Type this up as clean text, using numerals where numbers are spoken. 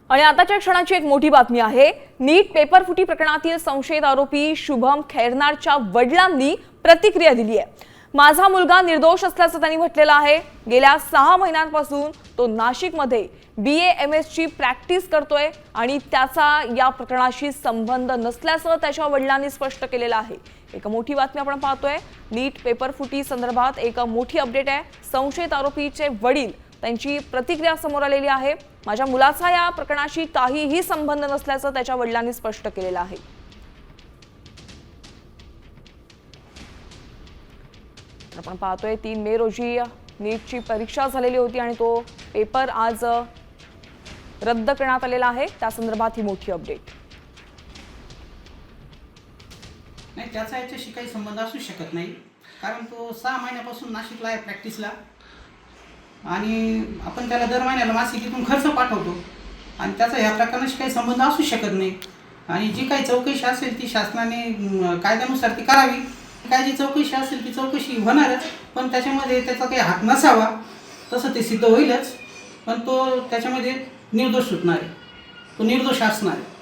आणि आताच्या क्षणाची एक मोठी बातमी आहे। नीट पेपर फुटी प्रकरणातील संशयित आरोपी शुभम खैरनारच्या वडिलांनी प्रतिक्रिया दिली आहे। माझा मुलगा निर्दोष असल्याचं त्यांनी म्हटलेलं आहे। गेल्या 6 महिन्यांपासून तो नाशिकमध्ये BA-MS ची प्रॅक्टिस करतोय आणि त्याचा या प्रकरणाशी संबंध नसल्याचं त्याच्या वडिलांनी स्पष्ट केलेलं आहे। एक मोठी बातमी आपण पाहतोय। नीट पेपर फुटी संदर्भात एक मोठी अपडेट आहे। संशयित आरोपीचे वडील त्यांची प्रतिक्रिया समोर आलेली आहे। माझ्या मुलाचा या प्रकरणाशी काहीही संबंध नसल्याचं त्याच्या वडिलांनी स्पष्ट केलेलं आहे। आपण पाहतोय 3 मे रोजी नीटची परीक्षा झालेली होती आणि तो पेपर आज रद्द करण्यात आलेला आहे। त्या संदर्भात ही मोठी अपडेट। नाही, त्याचा याच्याशी काही संबंध असू शकत नाही, कारण तो 6 महिन्यापासून नाशिकला आहे प्रॅक्टिसला आणि आपण त्याला दर महिन्याला मासिकीतून खर्च पाठवतो आणि त्याचा या प्रकरणाशी काही संबंध असू शकत नाही। आणि जी काही चौकशी असेल ती शासनाने कायद्यानुसार ती करावी। काय जी चौकशी असेल ती चौकशी होणारच, पण त्याच्यामध्ये त्याचा काही हात नसावा तसं ते सिद्ध होईलच, पण तो त्याच्यामध्ये निर्दोष सुटणार आहे, तो निर्दोष असणार आहे।